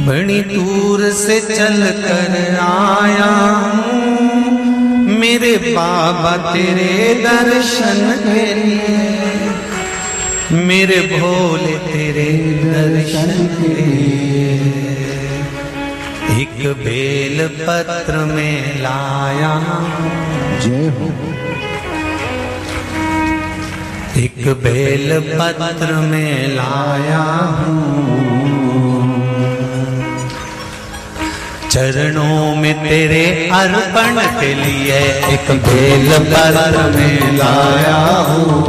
बड़ी दूर से चल कर आया हूँ मेरे बाबा तेरे दर्शन के लिए, मेरे भोले तेरे दर्शन के लिए। एक बेल पत्र में लाया, जय हो। एक बेल पत्र में लाया हूँ, चरणों में तेरे अर्पण के लिए। एक बेल पत्र में लाया हूँ,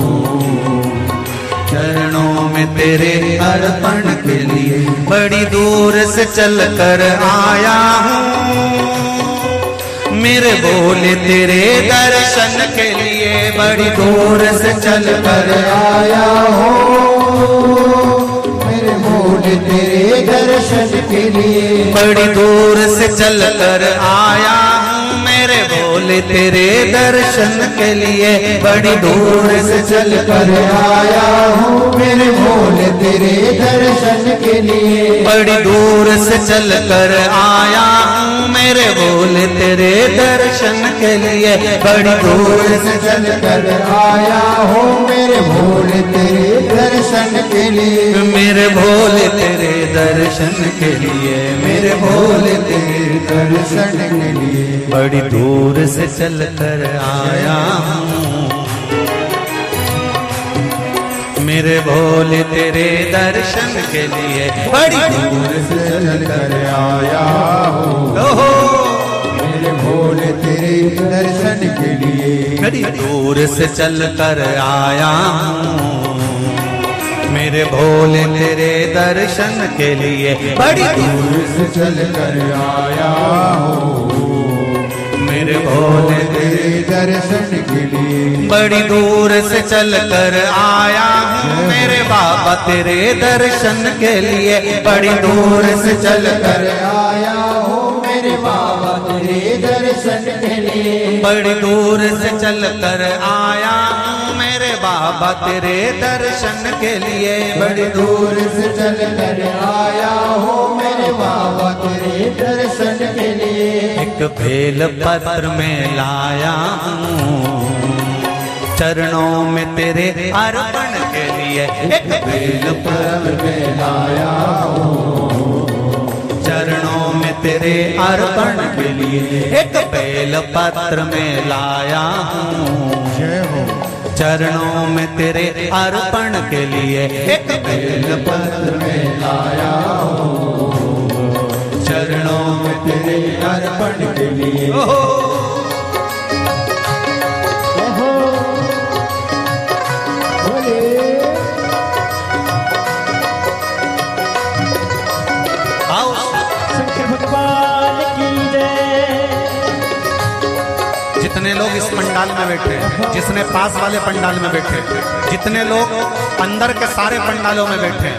चरणों में तेरे अर्पण के लिए। बड़ी दूर से चल कर आया हूँ मेरे भोले तेरे दर्शन के लिए। बड़ी दूर से चल कर आया हूँ मेरे भोले तेरे दर्शन के लिए। बड़ी दूर से चल कर आया हूँ मेरे भोले तेरे दर्शन के लिए। बड़ी दूर से चल कर आया हूँ मेरे भोले तेरे दर्शन के लिए। बड़ी दूर से चल कर आया हूँ मेरे भोले तेरे दर्शन के लिए। बड़ी दूर से चल कर आया हूँ मेरे भोले तेरे दर्शन के लिए। मेरे भोले तेरे दर्शन के लिए, मेरे भोले तेरे दर्शन के लिए। बड़ी दूर से चल कर आया हूँ मेरे भोले तेरे दर्शन के लिए। बड़ी दूर से चल कर आया हूँ मेरे भोले तेरे दर्शन के लिए। बड़ी दूर से चल कर आया हूँ मेरे भोले तेरे दर्शन के लिए। बड़ी दूर से चल कर आया हूँ मेरे भोले तेरे दर्शन के लिए। बड़ी दूर से चल कर आया हूँ मेरे बाबा तेरे दर्शन के लिए। बड़ी दूर से चल कर आया हूँ मेरे बाबा तेरे दर्शन के लिए। बड़ी दूर से चल कर आया हूँ मेरे बाबा तेरे दर्शन के लिए। बड़ी दूर से चल कर आया हूँ मेरे बाबा तेरे दर्शन के लिए। एक बेल पत्र में लाया हूँ चरणों में तेरे अर्पण के लिए। एक बेल पत्र में लाया हूँ चरणों में तेरे अर्पण के लिए। एक बेल पत्र में लाया हूँ, जय हो। चरणों में तेरे अर्पण के लिए। एक बेल पत्र में लाया हूँ चरणों में तेरे अर्पण के लिए। जितने लोग इस पंडाल में बैठे, जितने पास वाले पंडाल में बैठे, जितने लोग अंदर के सारे पंडालों में बैठे,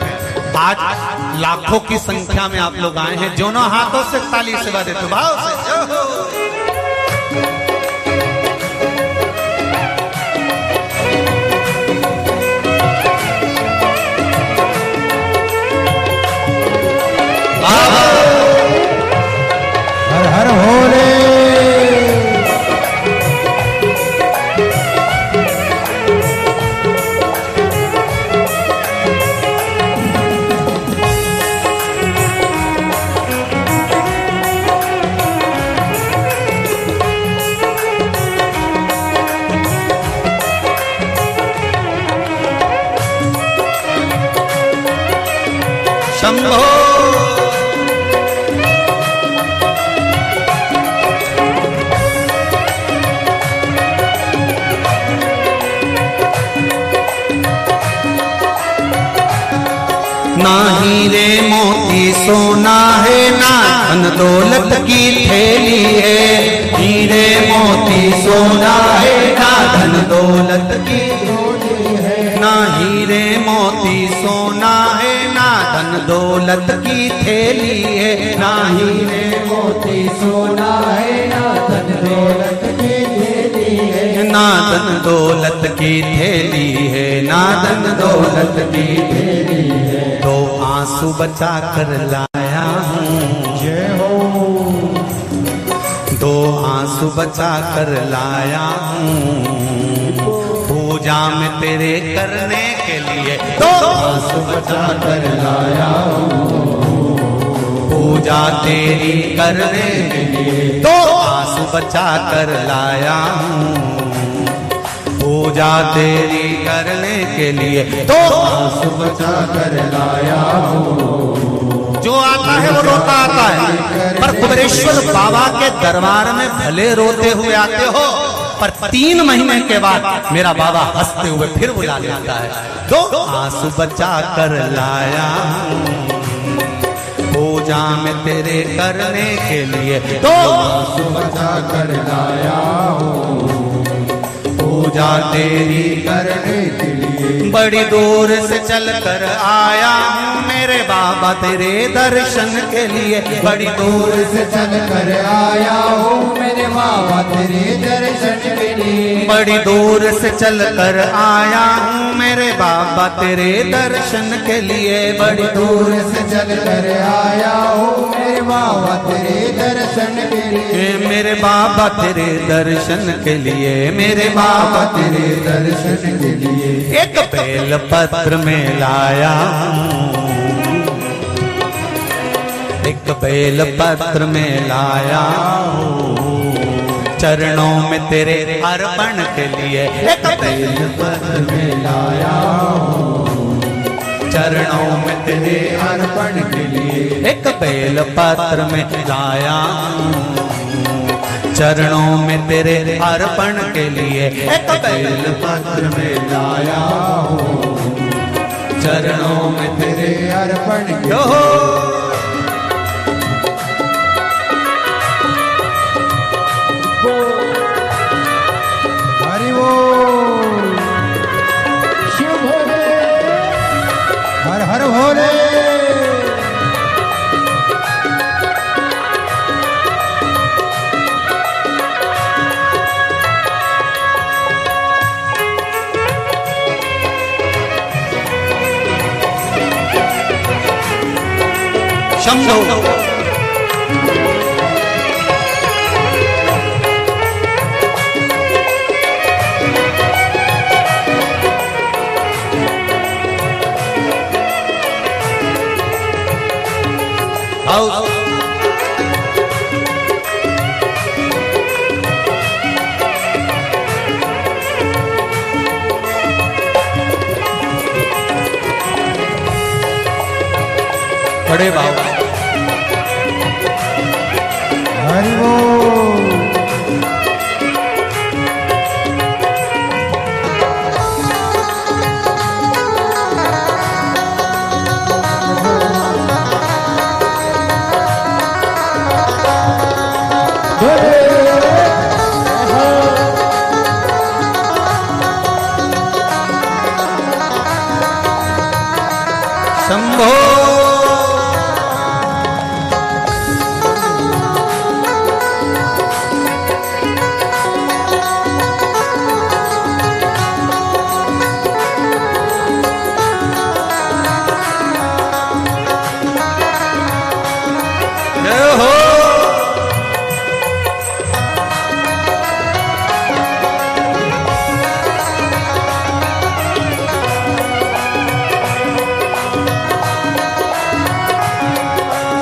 आज लाखों की संख्या में आप लोग आए हैं। दोनों हाथों से ताली सेवा देते भाव से। हर हर भोले। शंभो ना हीरे मोती सोना है, ना धन दौलत की थैली है। हीरे मोती सोना है, ना धन दौलत की थैली है। ना हीरे मोती सोना है, ना धन दौलत की थैली है। ना हीरे मोती सोना है, ना धन दौलत की थैली है। ना धन दौलत की थैली है, ना धन दौलत की थैली है, तो आंसू बचा कर लाया हूँ। जय हो। दो आंसू बचा कर लाया हूँ पूजा में तेरे करने के लिए, दो आंसू बचा कर लाया हूँ पूजा तेरी करने के लिए, दो आंसू बचा कर लाया हूँ पूजा तेरी करने के लिए, दो आंसू बचा कर लाया हूँ। जो आता है वो रोता आता है, पर कुबेरेश्वर बाबा के दरबार में भले रोते हुए आते हो, पर 3 महीने के बाद मेरा बाबा हंसते हुए फिर बुला लेता है। दो आंसू बचा कर लाया पूजा में तेरे करने के लिए, दो आंसू बचा कर लाया हूँ पूजा तेरी करने के लिए। बड़ी दूर से चल कर आया हूँ मेरे बाबा तेरे दर्शन के लिए, बड़ी दूर से चल कर आया हूँ मेरे बाबा तेरे दर्शन के लिए। बड़ी दूर से चल कर आया हूँ मेरे बाबा तेरे दर्शन के लिए, बड़ी दूर से चल कर आया हूँ मेरे बाबा तेरे दर्शन के लिए। मेरे बाबा तेरे दर्शन के लिए, मेरे बाबा तेरे दर्शन के लिए। एक बेल पत्र में लाया हूँ, एक बेल पत्र में लाया हूँ चरणों में तेरे अर्पण के लिए, एक बेल पत्र में लाया हूँ चरणों में तेरे अर्पण के लिए। एक बेल पत्र में लाया हूँ चरणों में तेरे अर्पण के लिए, एक बेल पत्र में लाया हूँ चरणों में तेरे अर्पण के लिए। हरि बोल। शिव भोले हर हर भोले। शंभो बड़े बाबा हरि बोल। शंभो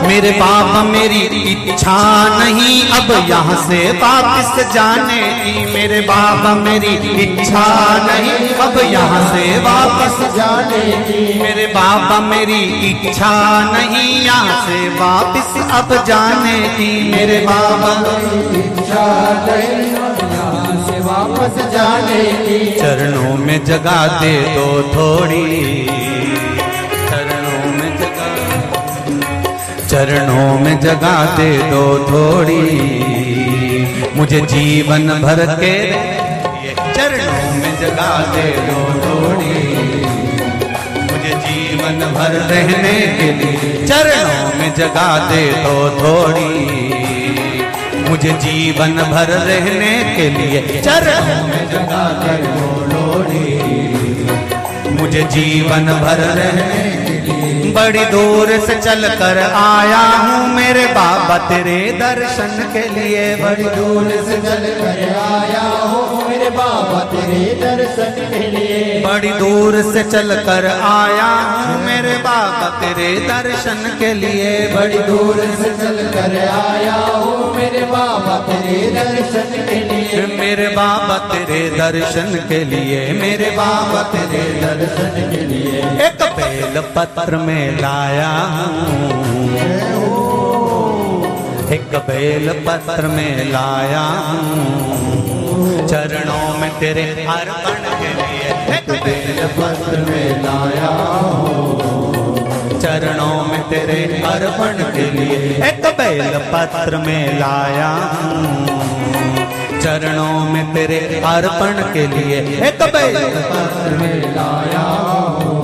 मेरे बाबा मेरी इच्छा नहीं अब यहाँ से वापस जाने की, मेरे बाबा मेरी इच्छा नहीं अब यहाँ से वापस जाने की। मेरे बाबा मेरी इच्छा नहीं यहाँ से वापस अब जाने की, मेरे बाबा इच्छा नहीं यहाँ से वापस जाने की। चरणों में जगह दे दो थोड़ी, चरणों में जगह दे दो थोड़ी, मुझे जीवन भर के चरणों में जगह दे दो थोड़ी, मुझे जीवन भर रहने के लिए चरणों में जगह दे दो थोड़ी, मुझे जीवन भर रहने के लिए चरणों में जगा कर बोलोड़ी, मुझे जीवन भर रहने के लिए बड़ी दूर से चल कर आया हूँ मेरे बाबा तेरे दर्शन के लिए। बड़ी दूर से चल कर आया हूँ मेरे बाबा तेरे दर्शन के लिए। बड़ी दूर से चल कर आया हूँ मेरे बाबा तेरे दर्शन के लिए। बड़ी दूर से चल कर आया हूँ मेरे बाबा तेरे दर्शन के लिए। मेरे बाबा तेरे दर्शन के लिए, मेरे बाबा तेरे दर्शन के लिए। एक बेल पत्र में लाया हूँ, एक बेल पत्र में लाया हूँ चरणों में तेरे अर्पण के लिए। एक बेल पत्र में लाया हूँ चरणों में तेरे अर्पण के लिए। एक बेल पत्र में लाया हूँ चरणों में तेरे अर्पण के लिए। एक बेल पत्र में लाया हूँ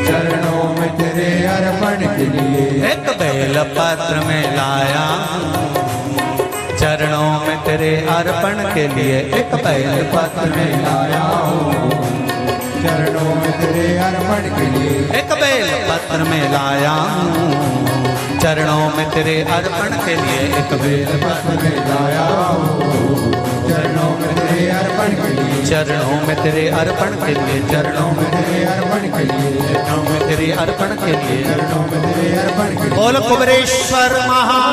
चरणों में तेरे अर्पण के लिए। एक बेल पत्र में लाया चरणों में तेरे अर्पण के लिए। एक बेल पत्र में लाया हूँ चरणों में तेरे अर्पण के लिए। एक बेल पत्र में लाया चरणों में तेरे अर्पण के लिए। एक बेल पत्र में लाया हूँ चरणों में तेरे अर्पण के लिए। चरणों में तेरे अर्पण के लिए। चरणों में तेरे अर्पण के लिए। चरणों में तेरे अर्पण के लिए। चरणों में तेरे अर्पण के लिए। बोल कुबेरेश्वर महा